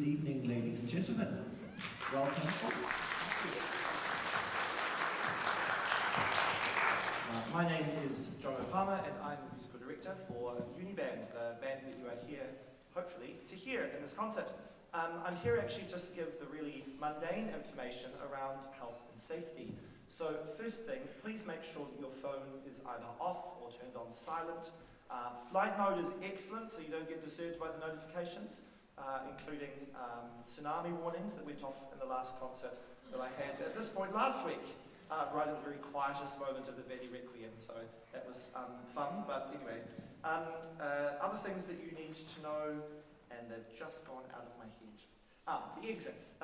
evening, ladies and gentlemen. Welcome. My name is John O'Palmer, and I'm the musical director for UniBand, the band that you are here, hopefully, to hear in this concert. I'm here actually just to give the really mundane information around health and safety. So first thing, please make sure that your phone is either off or turned on silent. Flight mode is excellent, so you don't get disturbed by the notifications, including tsunami warnings that went off in the last concert that I had at this point last week, right at the very quietest moment of the Verdi Requiem, so that was fun, but anyway. Other things that you need to know, and they've just gone out of my head. The exits.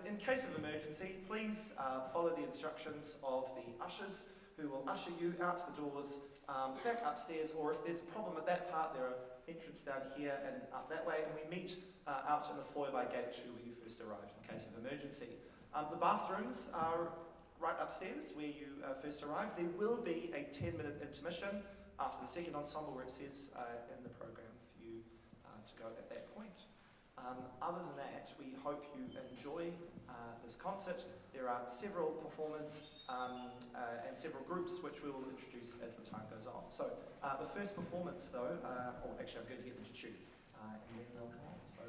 In case of emergency, please follow the instructions of the ushers, who will usher you out the doors, back upstairs, or if there's a problem at that part, there are entrances down here and up that way, and we meet out in the foyer by gate 2 where you first arrived in case of emergency. The bathrooms are right upstairs where you first arrived. There will be a 10-minute intermission after the second ensemble where it says in the program for you to go at that point. Other than that, we hope you enjoy this concert. There are several performers and several groups which we will introduce as the time goes on. So the first performance though, actually I'm going to get them to tune and then they'll come on. So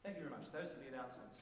thank you very much. Those are the announcements.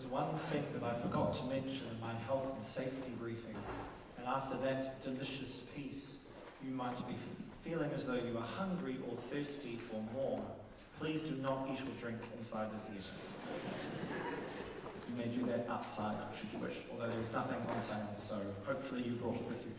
there's one thing that I forgot to mention in my health and safety briefing, and after that delicious piece, you might be feeling as though you are hungry or thirsty for more. Please do not eat or drink inside the theatre. You may do that outside, should you wish, although there is nothing on sale, so hopefully you brought it with you.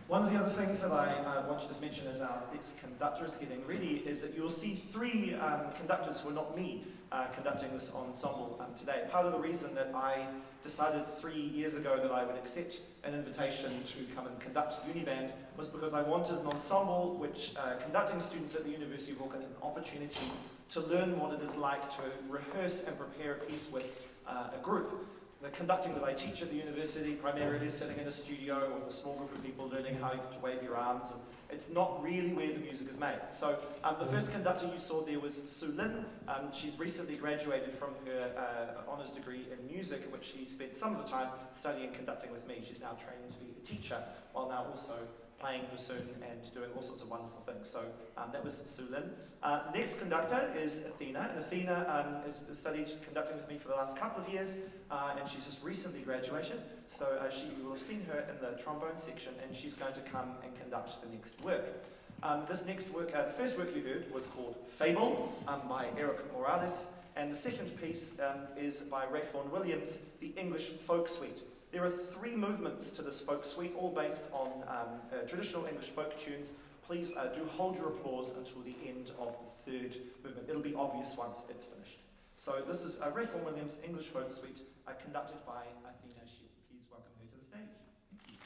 One of the other things that I want to just mention as our next conductor is getting ready is that you'll see three conductors who are not me conducting this ensemble today. Part of the reason that I decided 3 years ago that I would accept an invitation to come and conduct UniBand was because I wanted an ensemble which conducting students at the University of Auckland had an opportunity to learn what it is like to rehearse and prepare a piece with a group. The conducting that I teach at the university primarily is sitting in a studio with a small group of people learning how to wave your arms. And it's not really where the music is made. So the first conductor you saw there was Lynn. She's recently graduated from her honours degree in music, in which she spent some of the time studying conducting with me. She's now training to be a teacher, while now also playing bassoon and doing all sorts of wonderful things. So that was Lynn. Next conductor is Athena, and Athena has studied conducting with me for the last couple of years, and she's just recently graduated. So you will have seen her in the trombone section, and she's going to come and conduct the next work. This next work, the first work you heard was called Fable by Eric Morales, and the second piece is by Vaughan Williams, the English Folk Suite. There are 3 movements to this folk suite, all based on traditional English folk tunes. Please do hold your applause until the end of the 3rd movement. It'll be obvious once it's finished. So this is Vaughan Williams' English Folk Suite, conducted by Athena Shiu. Please welcome her to the stage. Thank you.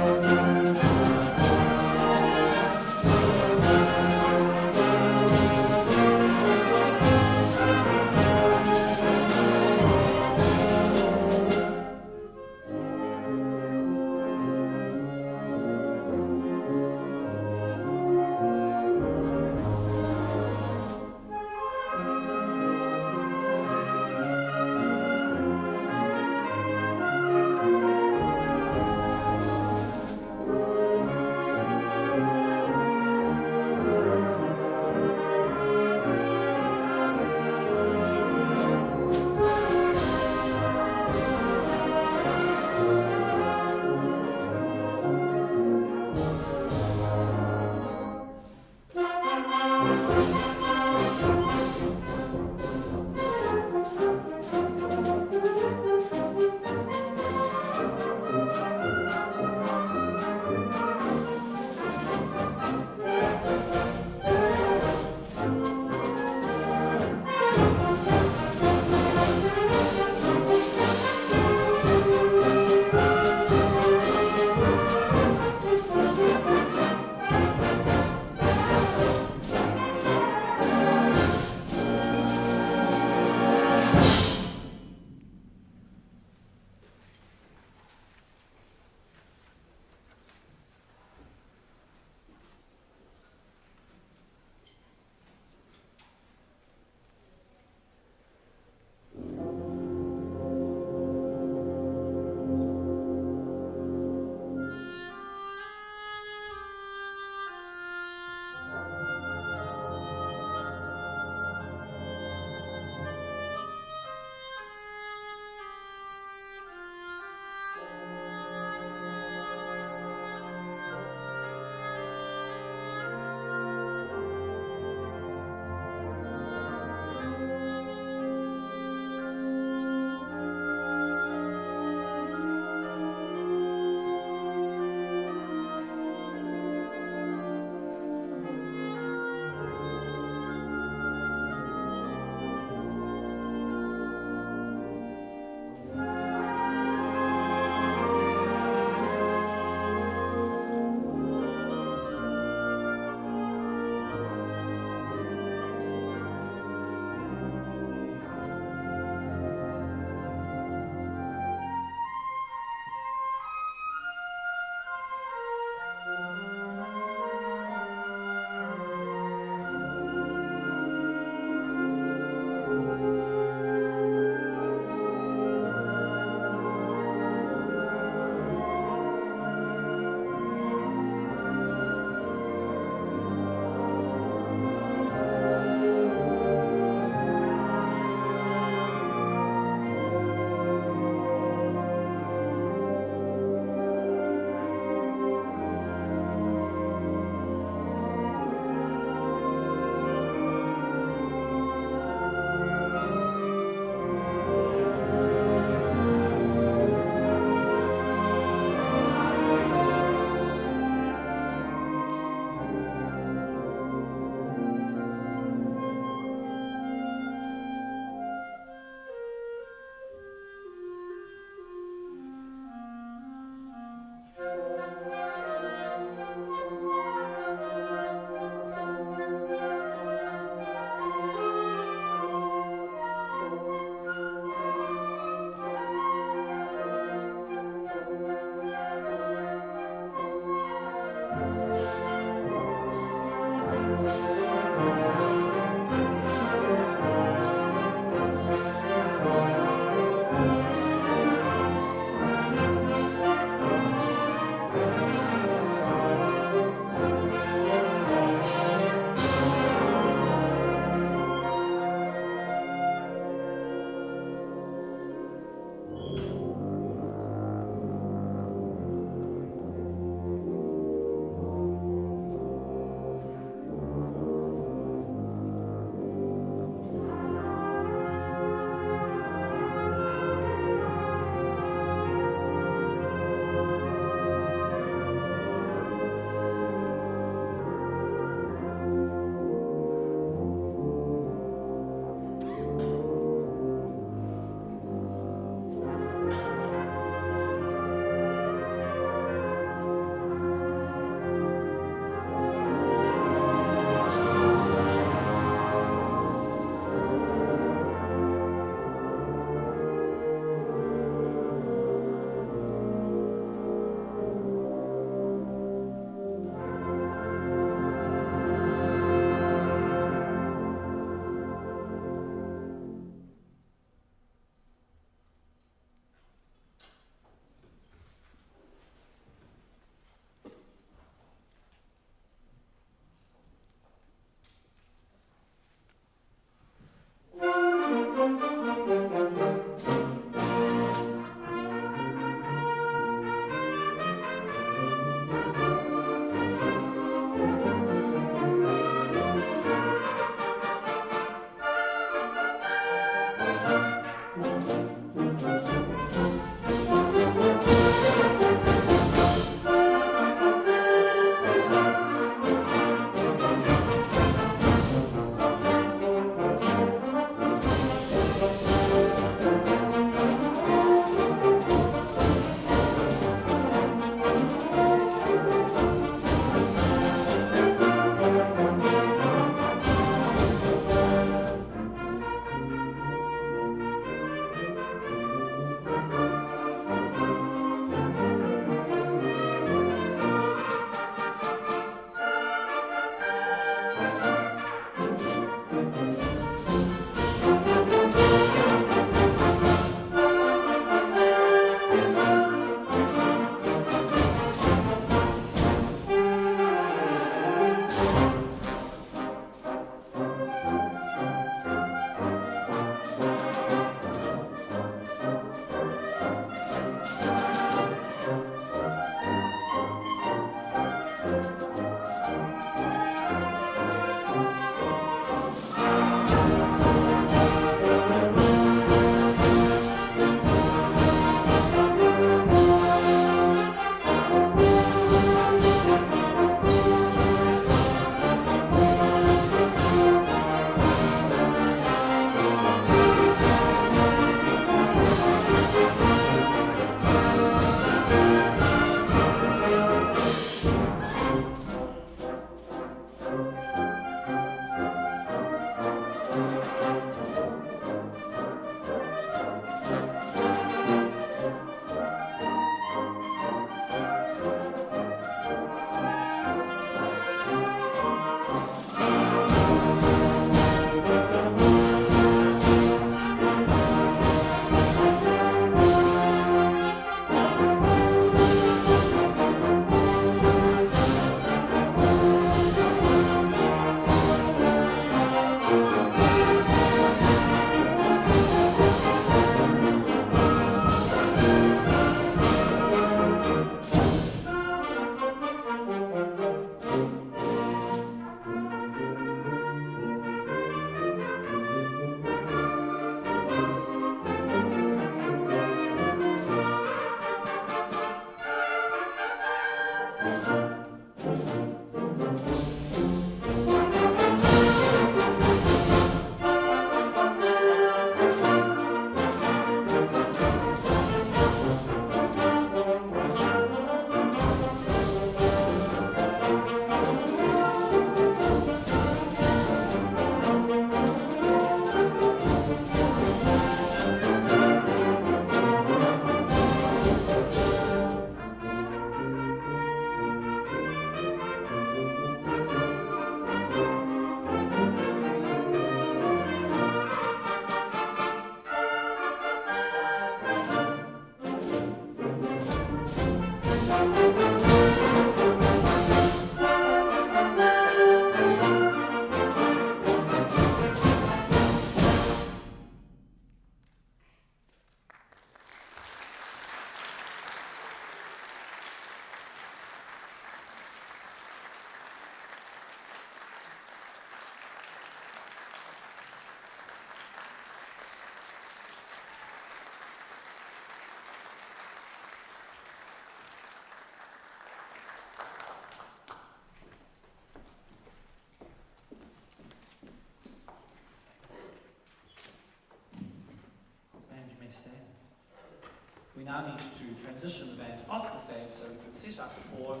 we now need to transition the band off the stage so we can set up for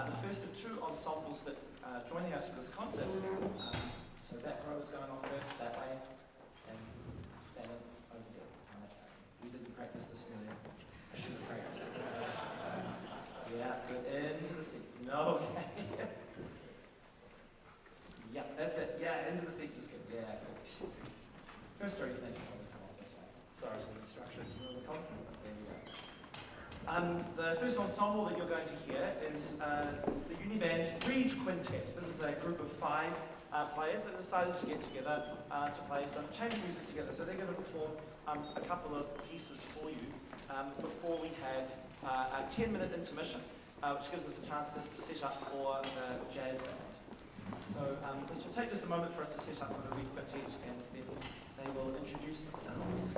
the first of two ensembles that are joining us for this concert. So that row is going off first, that way, and stand over there. Oh, that's okay. We didn't practice this earlier. I should have practiced it. Yeah, good. Into the seats. No, okay. Yep, that's it. Yeah, into the seats is good. Yeah, cool. First row, you think you probably come off this way. Sorry to the instructions in the concert, but there we go. The first ensemble that you're going to hear is the UniBand Reed Quintet. This is a group of 5 players that decided to get together to play some chamber music together. So they're going to perform a couple of pieces for you before we have a 10-minute intermission, which gives us a chance just to set up for the jazz band. So this will take just a moment for us to set up for the Reed Quintet, and then they will introduce themselves.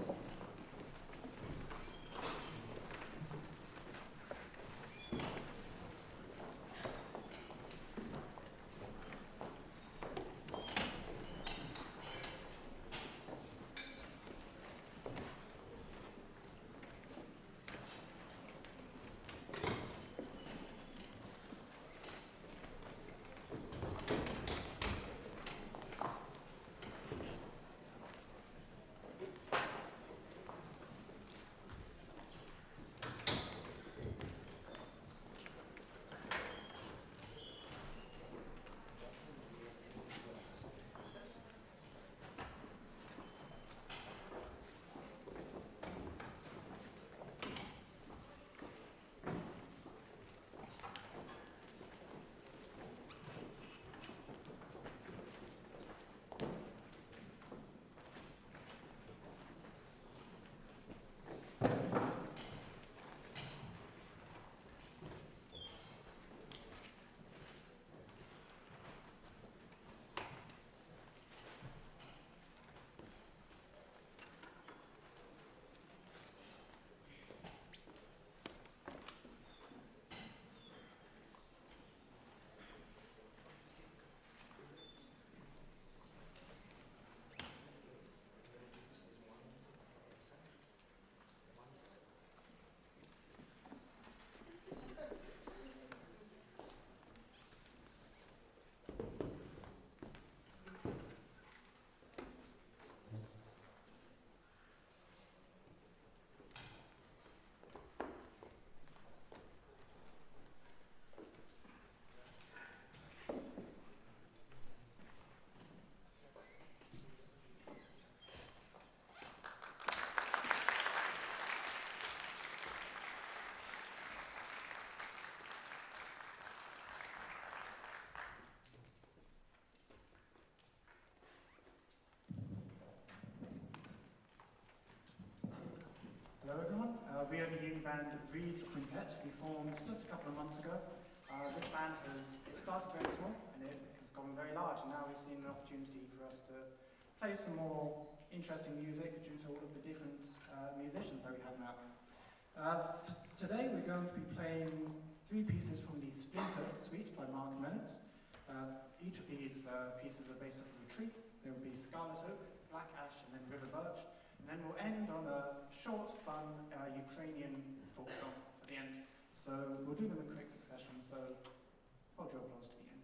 Hello everyone, we are the UniBand Reed Quintet. We formed just a couple of months ago. This band it started very small and it has gone very large, and now we've seen an opportunity for us to play some more interesting music due to all of the different musicians that we have now. Today we're going to be playing 3 pieces from the Splinter suite by Marc and Mellits. Each of these pieces are based off of a tree. There will be Scarlet Oak, Black Ash, and then River Birch. And then we'll end on a short, fun Ukrainian folk song at the end. So we'll do them in quick succession, so hold your applause to the end.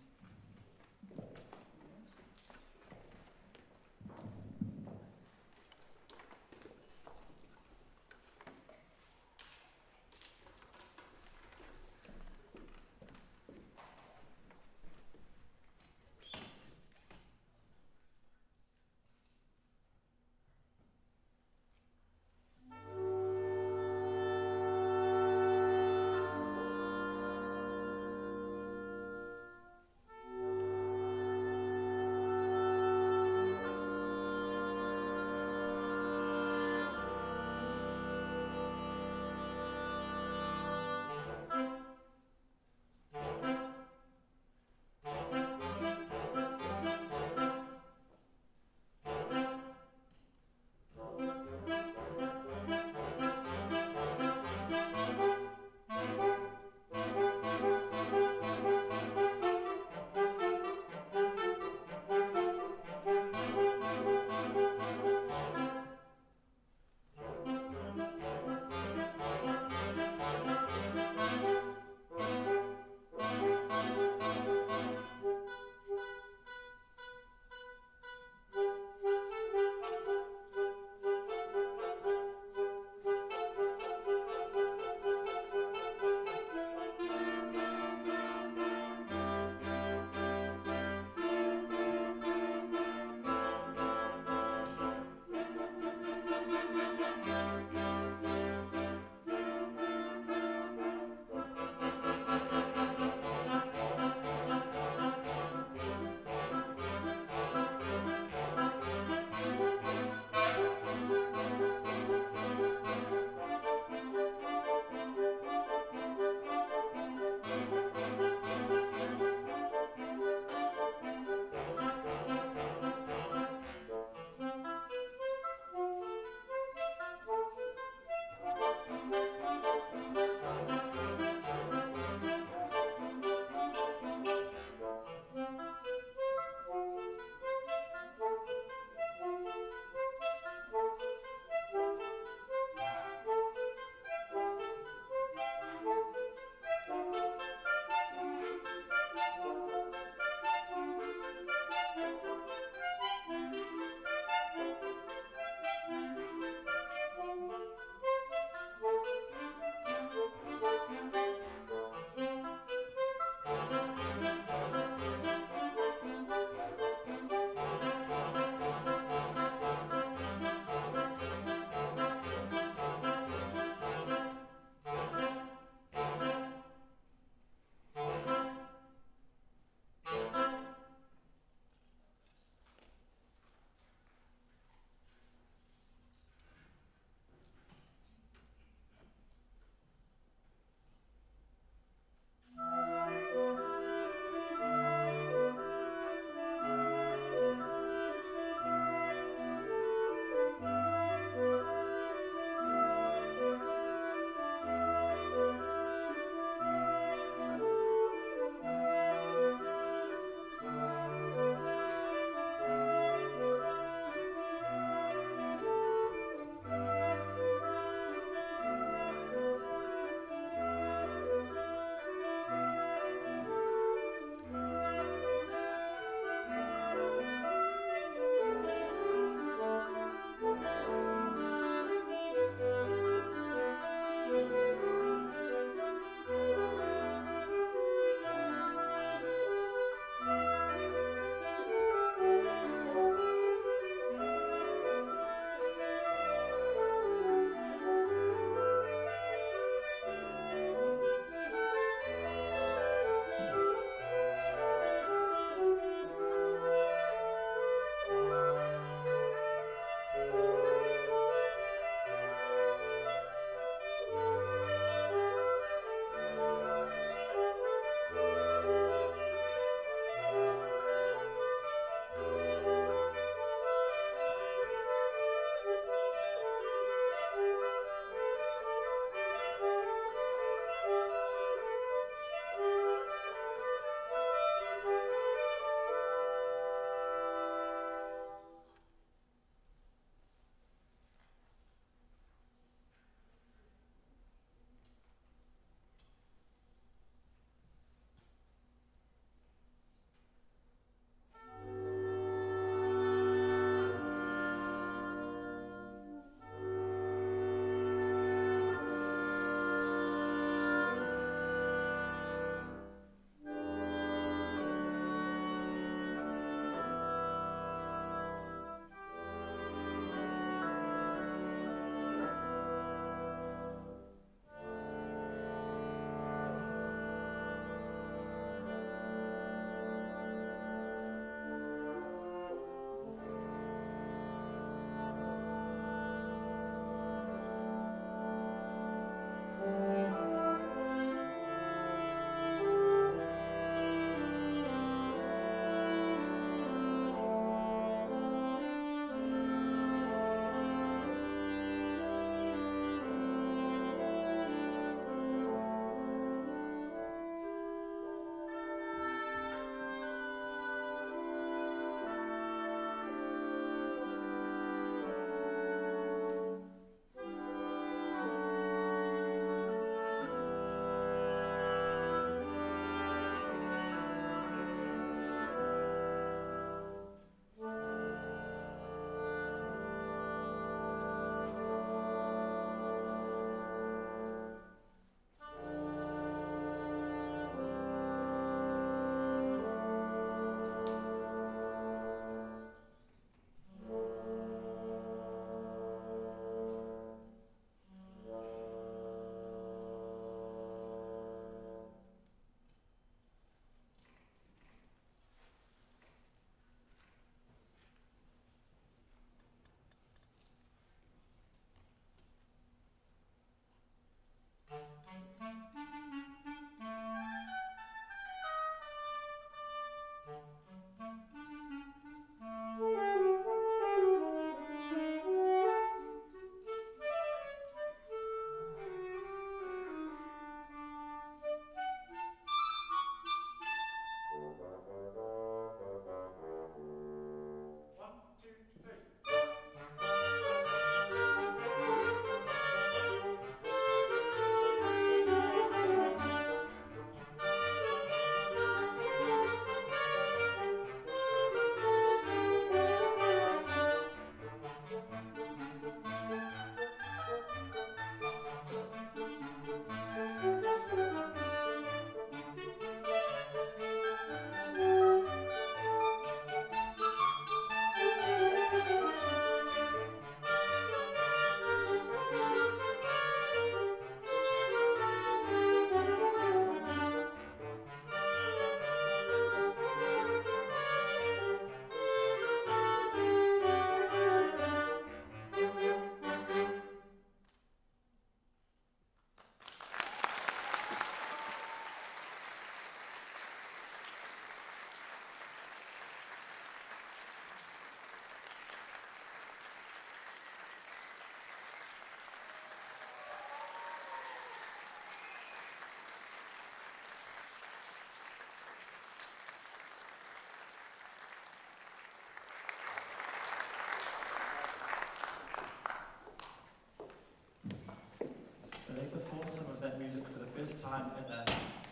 music for the first time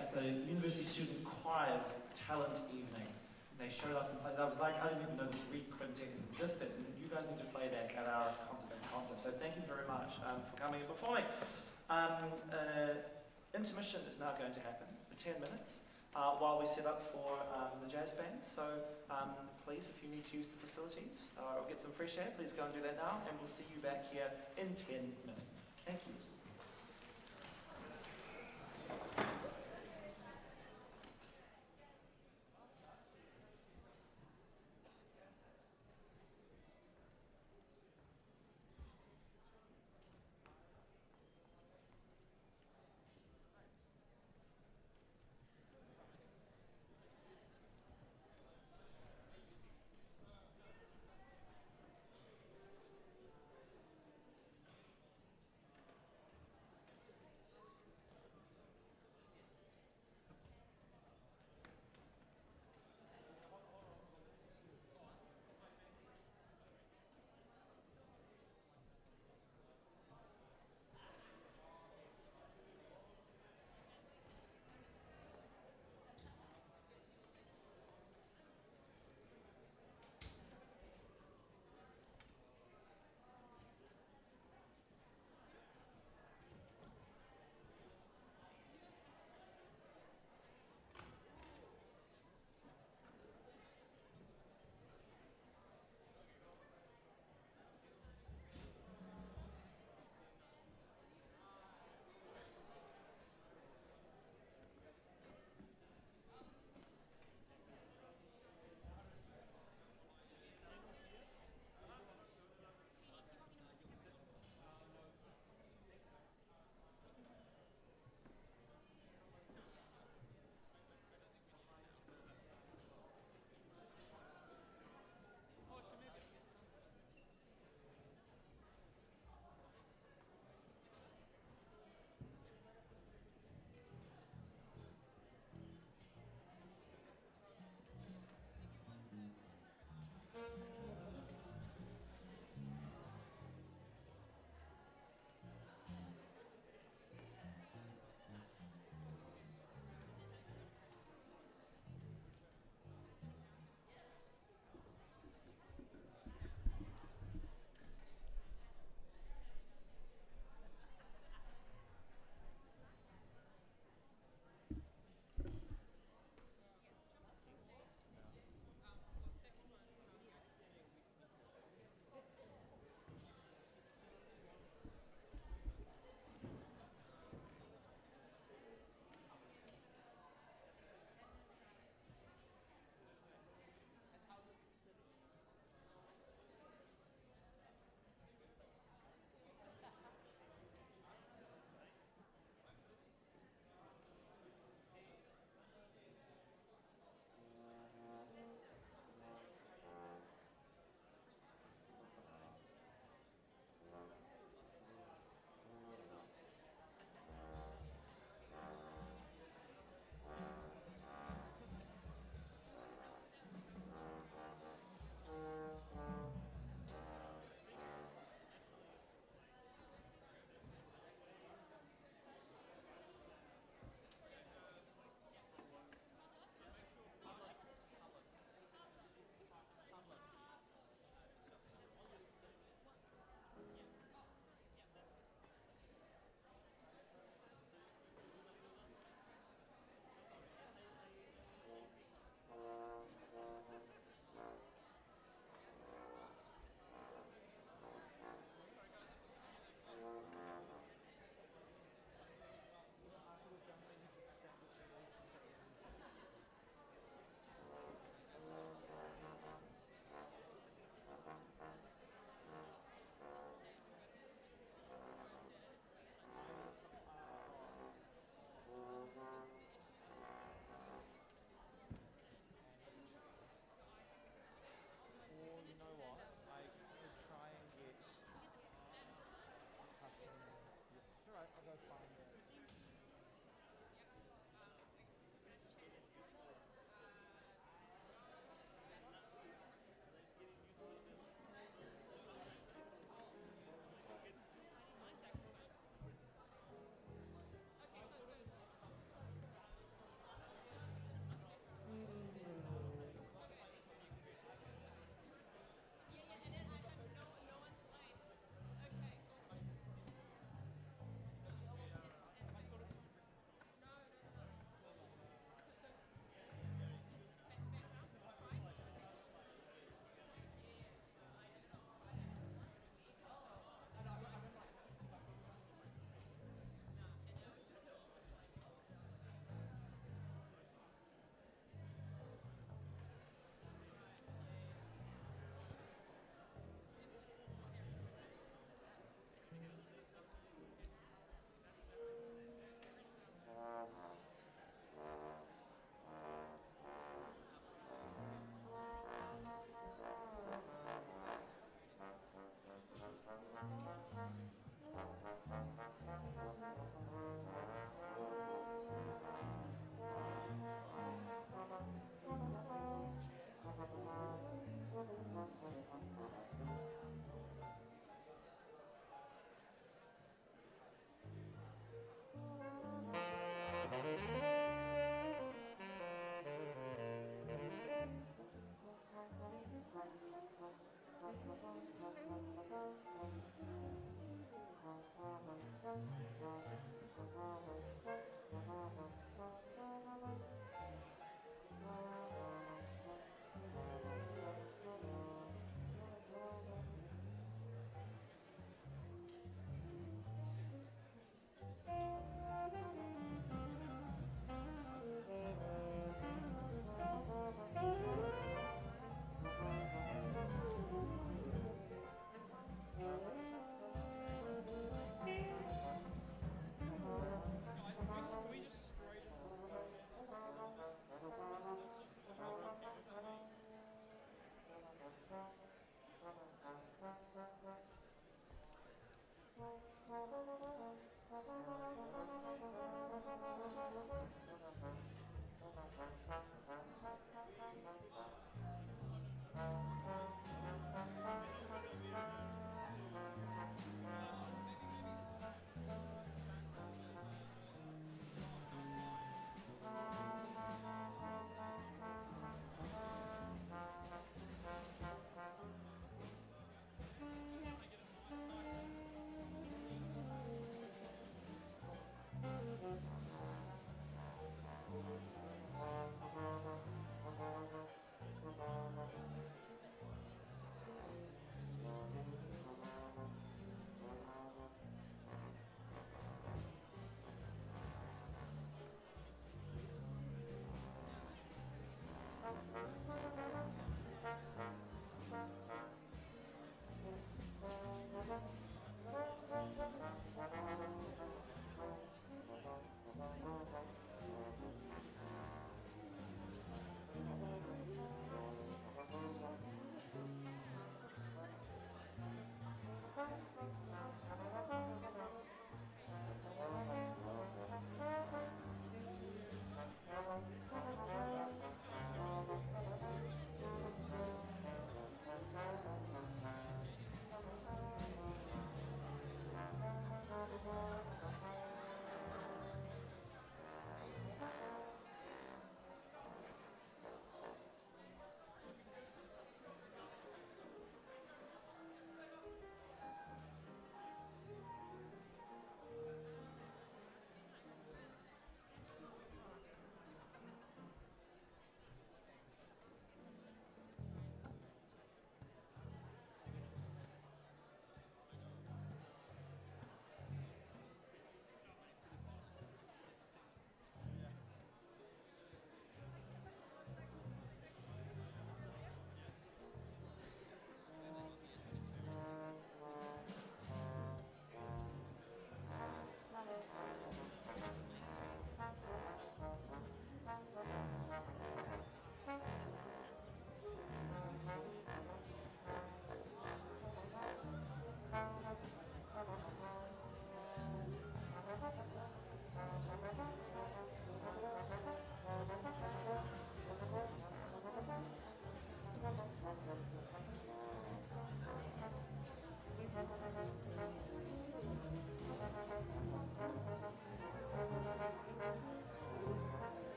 at the University Student Choir's Talent Evening. And they showed up and played. I was like, I didn't even know this Quintet existed. And you guys need to play that at our concert. So thank you very much for coming and performing. Intermission is now going to happen for 10 minutes while we set up for the jazz band. So please, if you need to use the facilities or get some fresh air, please go and do that now. And we'll see you back here in 10 minutes. Thank you.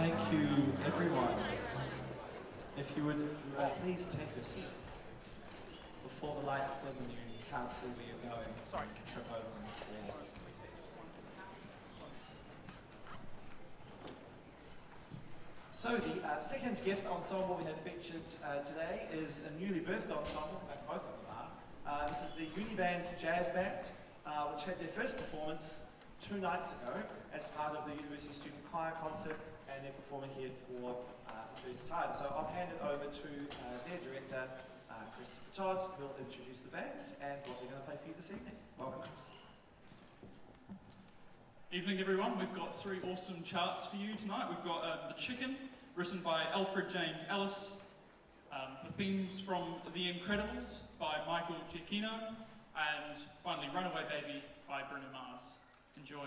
Thank you, everyone. If you would please take your seats before the lights dim and you can't see where you're going. Sorry, you can trip over and fall. So the second guest ensemble we have featured today is a newly birthed ensemble. In fact, both of them are. This is the UniBand Jazz Band, which had their first performance 2 nights ago as part of the University Student Choir concert, and they're performing here for the first time. So I'll hand it over to their director, Todd, who will introduce the band and what they're going to play for you this evening. Welcome, Chris. Evening, everyone. We've got 3 awesome charts for you tonight. We've got The Chicken, written by Alfred James Ellis, the themes from The Incredibles by Michael Giacchino, and finally Runaway Baby by Bruno Mars. Enjoy.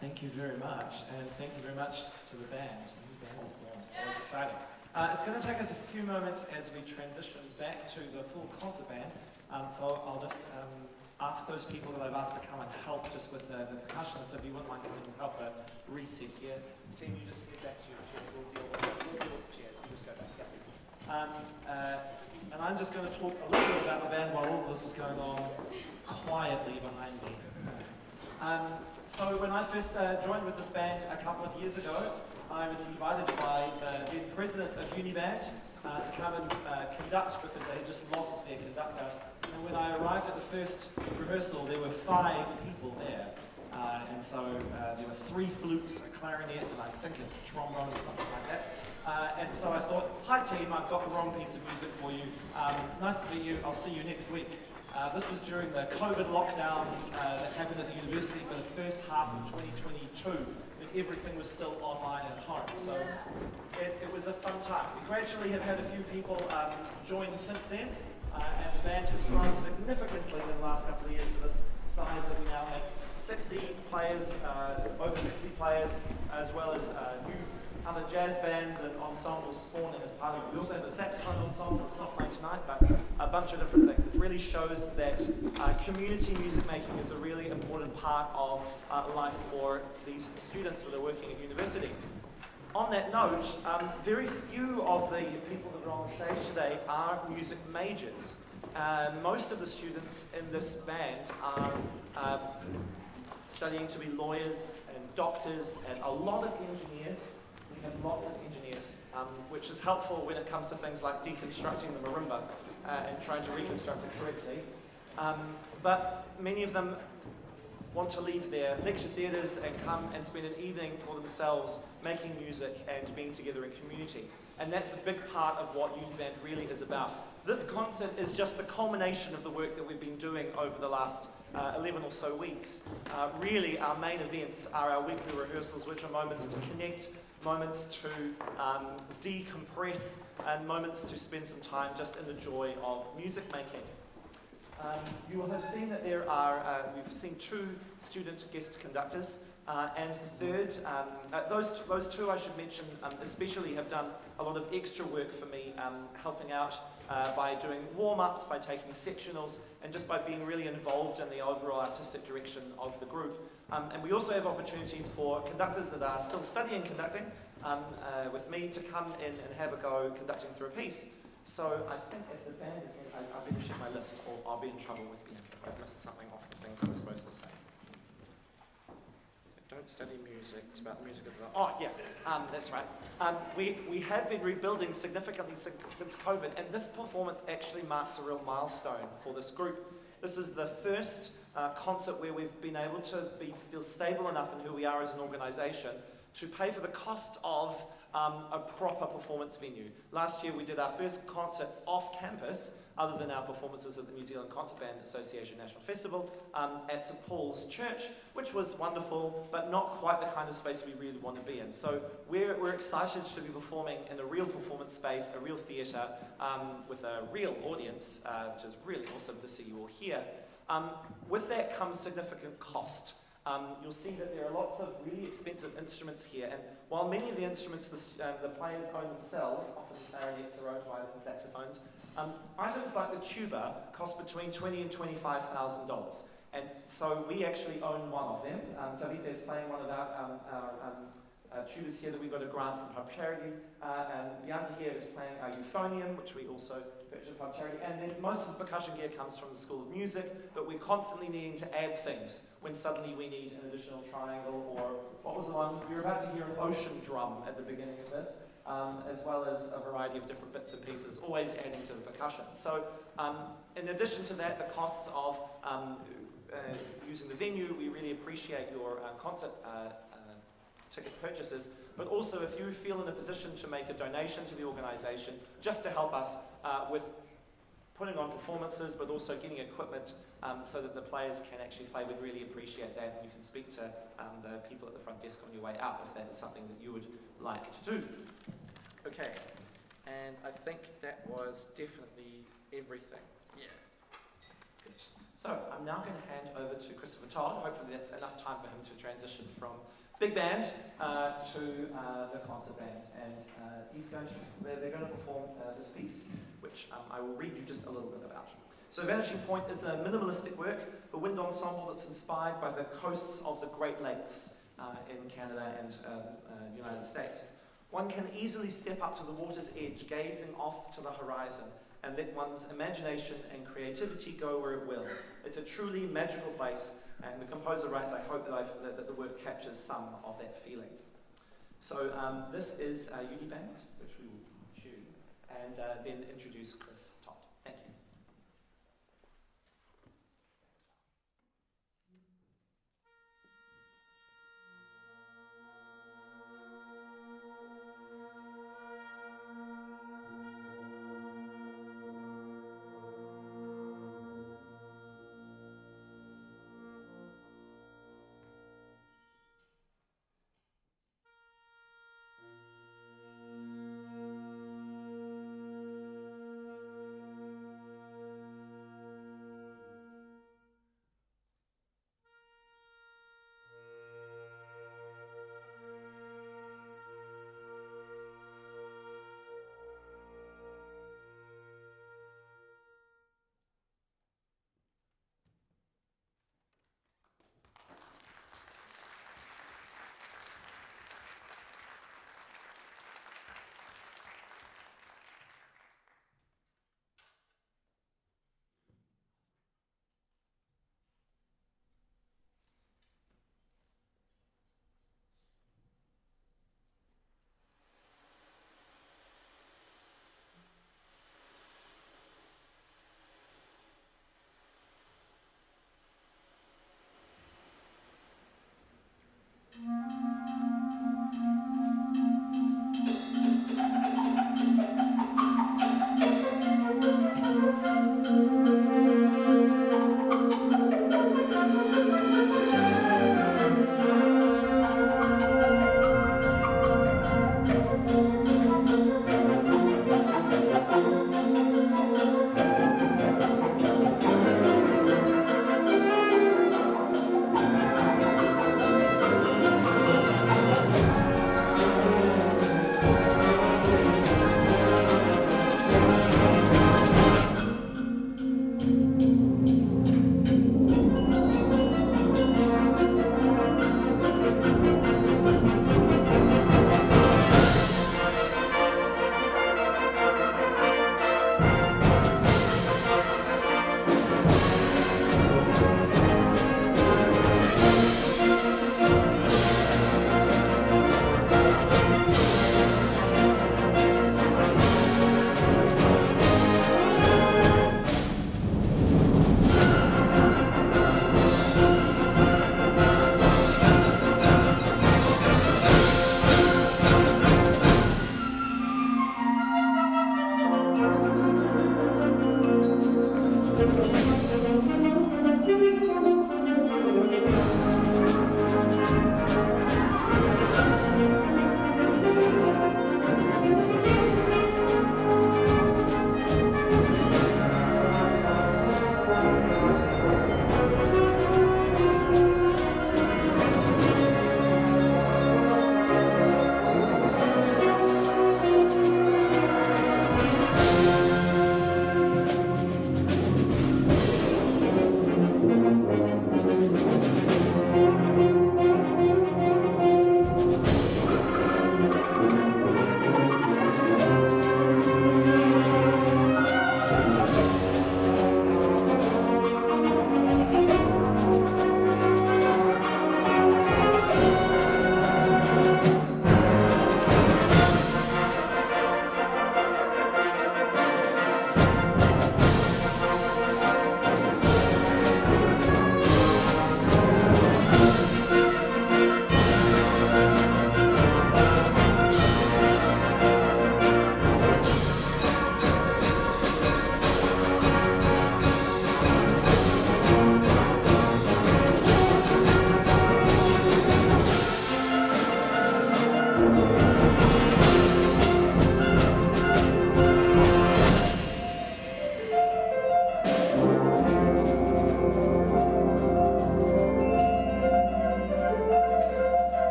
Thank you very much, and thank you very much to the band. The band is born. It's always exciting. It's going to take us a few moments as we transition back to the full concert band. So I'll just ask those people that I've asked to come and help just with the percussionists, if you wouldn't mind coming and help reset here. Team, you just get back to your chairs. We'll deal with the chairs. You just go back here. And I'm just going to talk a little bit about the band while all of this is going on quietly behind me. So when I first joined with this band a couple of years ago, I was invited by the then president of UniBand to come and conduct because they had just lost their conductor. And when I arrived at the first rehearsal, there were 5 people there. And so there were 3 flutes, a clarinet, and I think a trombone or something like that. And so I thought, hi team, I've got the wrong piece of music for you. Nice to meet you, I'll see you next week. This was during the COVID lockdown that happened at the university for the first half of 2022, when everything was still online at home. So it was a fun time. We gradually have had a few people join since then, and the band has grown significantly in the last couple of years to this size that we now have 60 players, over 60 players, as well as new other jazz bands and ensembles spawning as part of it. We also have a saxophone ensemble that's not playing tonight, but a bunch of different things. It really shows that community music making is a really important part of life for these students that are working at university. On that note, very few of the people that are on the stage today are music majors. Most of the students in this band are studying to be lawyers and doctors and a lot of engineers. We have lots of engineers, which is helpful when it comes to things like deconstructing the marimba and trying to reconstruct it correctly. But many of them want to leave their lecture theatres and come and spend an evening for themselves making music and being together in community. And that's a big part of what UniBand really is about. This concert is just the culmination of the work that we've been doing over the last 11 or so weeks. Really, our main events are our weekly rehearsals, which are moments to connect, moments to decompress, and moments to spend some time just in the joy of music making. You will have seen that there are, we've seen 2 student guest conductors, and the third, those 2 I should mention especially have done a lot of extra work for me, helping out by doing warm-ups, by taking sectionals, and just by being really involved in the overall artistic direction of the group. And we also have opportunities for conductors that are still studying conducting with me to come in and have a go conducting through a piece. So I think if the band is in, I better check my list or I'll be in trouble with Bianca if I've missed something off the things I'm supposed to say. Don't study music, it's about the music of the... Oh, yeah, that's right. We have been rebuilding significantly since COVID, and this performance actually marks a real milestone for this group. This is the first concert where we've been able to feel stable enough in who we are as an organisation to pay for the cost of a proper performance venue. Last year we did our first concert off campus, other than our performances at the New Zealand Concert Band Association National Festival, at St Paul's Church, which was wonderful, but not quite the kind of space we really want to be in. So we're excited to be performing in a real performance space, a real theatre, with a real audience, which is really awesome to see you all here. With that comes significant cost. You'll see that there are lots of really expensive instruments here, and while many of the instruments the players own themselves, often clarinets are owned by them, saxophones, items like the tuba cost between $20,000 and $25,000, and so we actually own one of them. Davide is playing one of our tubas here that we got a grant from Pub Charity, and Bianca here is playing our euphonium, which we also purchased from Pub Charity, and then most of the percussion gear comes from the School of Music, but we're constantly needing to add things when suddenly we need an additional triangle, or what was the one? We were about to hear an ocean drum at the beginning of this, as well as a variety of different bits and pieces, always adding to the percussion. So in addition to that, the cost of using the venue, we really appreciate your concert ticket purchases, but also if you feel in a position to make a donation to the organisation just to help us with putting on performances, but also getting equipment so that the players can actually play, we'd really appreciate that, and you can speak to the people at the front desk on your way out if that is something that you would like to do. Okay, and I think that was definitely everything. Yeah. Good. So I'm now going to hand over to Christopher Todd. Hopefully that's enough time for him to transition from big band to the concert band. And they're going to perform this piece, which I will read you just a little bit about. So Vanishing Point is a minimalistic work for wind ensemble that's inspired by the coasts of the Great Lakes in Canada and United States. One can easily step up to the water's edge, gazing off to the horizon, and let one's imagination and creativity go where it will. It's a truly magical place, and the composer writes, I hope that the work captures some of that feeling. So this is UniBand, which we will tune, and then introduce Chris Todd. Thank you.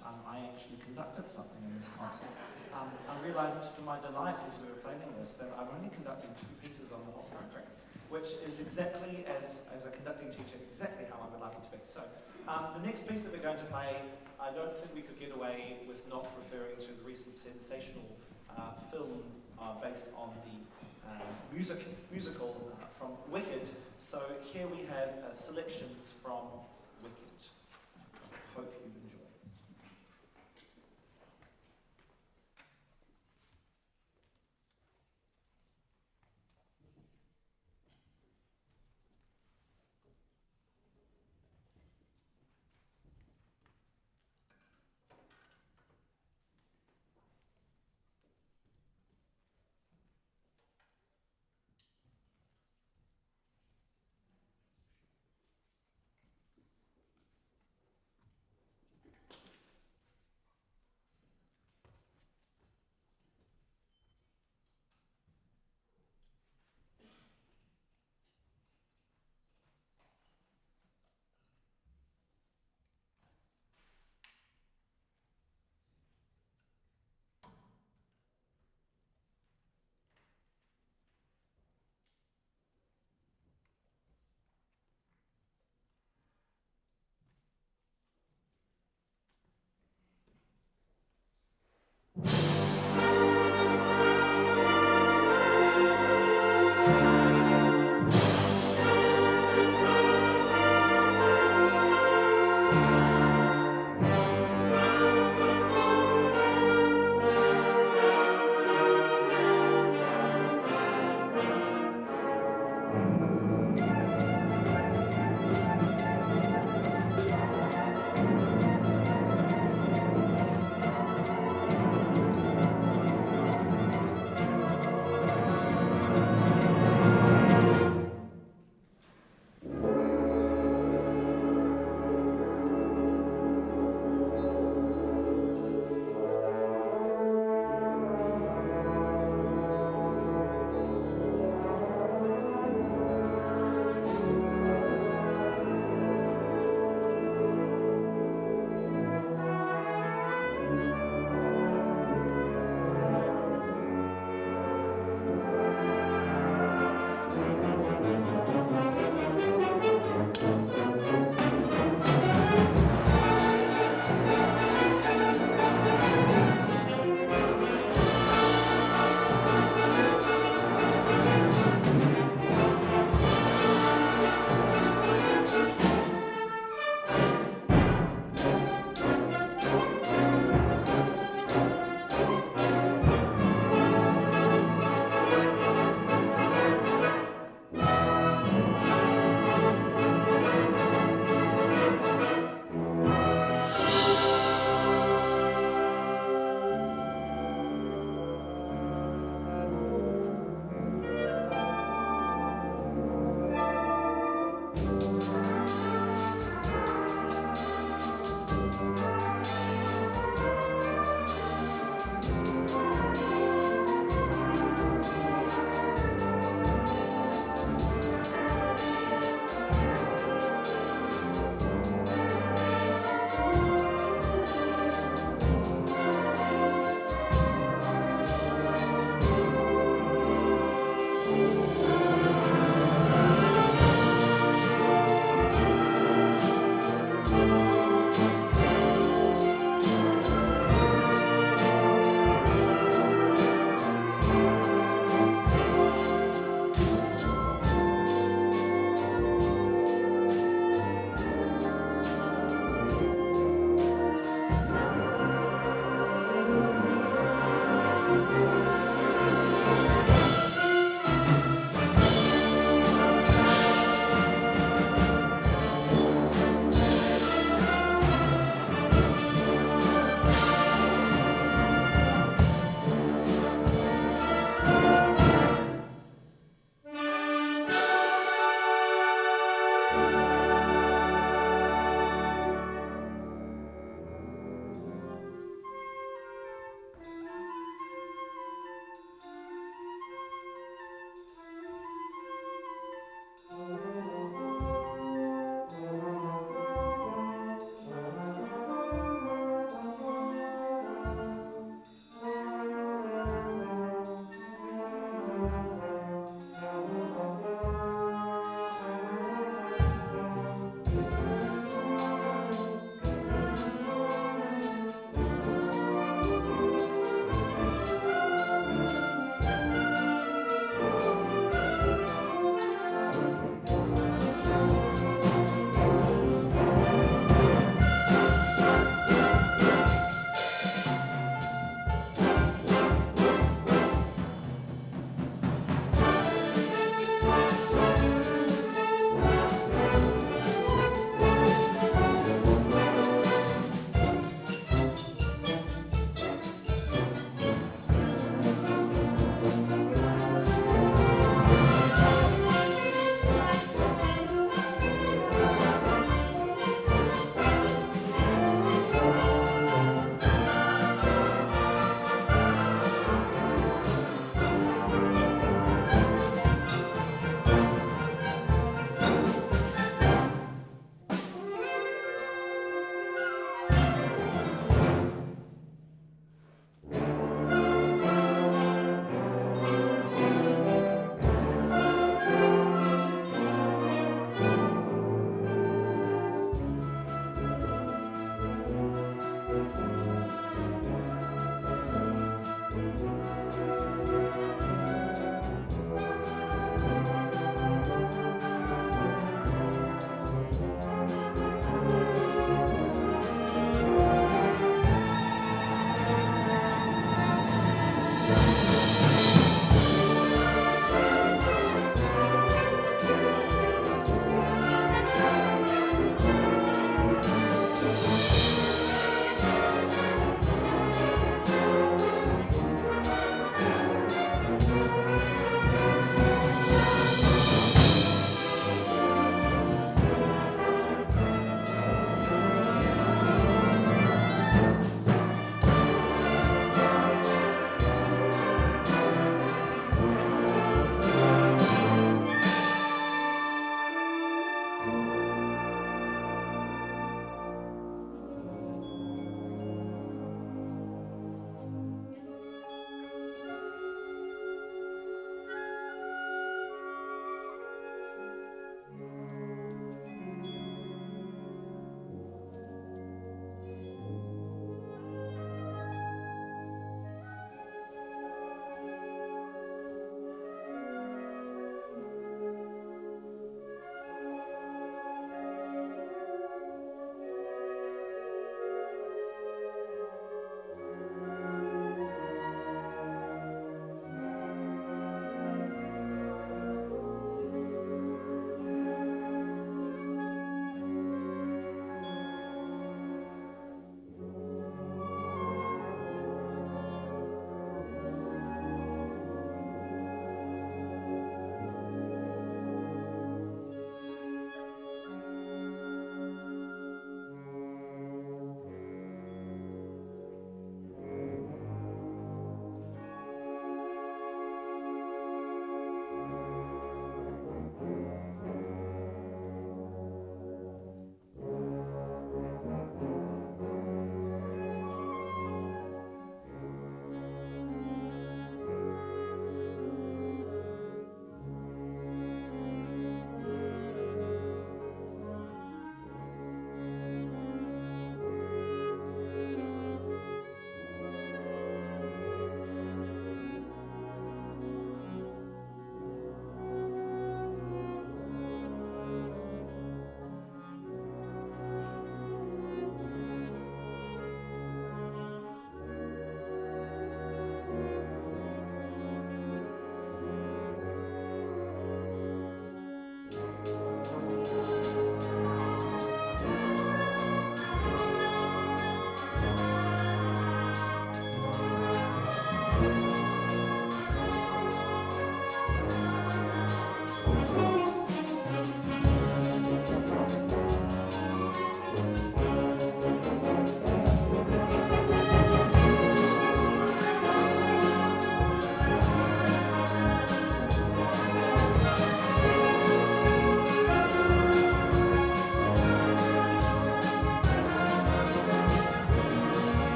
out, I actually conducted something in this concert. I realised to my delight as we were planning this that I'm only conducting 2 pieces on the whole program, which is exactly, as a conducting teacher, exactly how I would like it to be. So the next piece that we're going to play, I don't think we could get away with not referring to the recent sensational film based on the musical from Wicked. So here we have selections from Wicked. I hope you enjoy.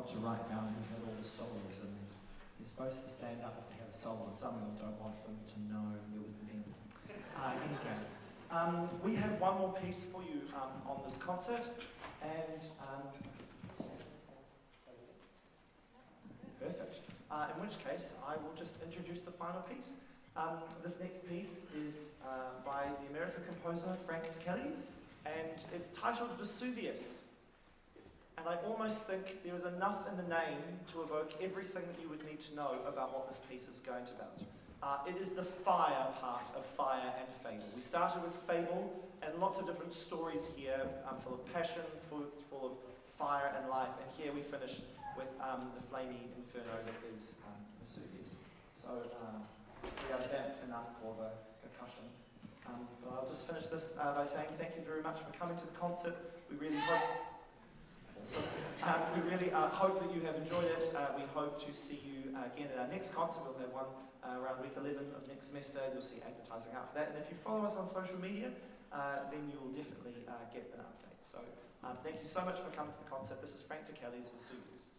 want to write down who had all the solos in it. They're supposed to stand up if they have a solo, and some of them don't want them to know there was Lynn. Anyway, we have one more piece for you on this concert, and perfect. In which case, I will just introduce the final piece. This next piece is by the American composer Frank Kelly, and it's titled Vesuvius. And I almost think there is enough in the name to evoke everything that you would need to know about what this piece is going to about. It is the fire part of Fire and Fable. We started with Fable and lots of different stories here, full of passion, full of fire and life. And here we finish with the flamey inferno that is Vesuvius. So we are vamped enough for the percussion. But I'll just finish this by saying thank you very much for coming to the concert. We really hope. We really hope that you have enjoyed it. We hope to see you again at our next concert. We'll have one around week 11 of next semester. You'll see advertising out for that. And if you follow us on social media, then you will definitely get an update. So thank you so much for coming to the concert. This is Frank Kelly's Vesuvius.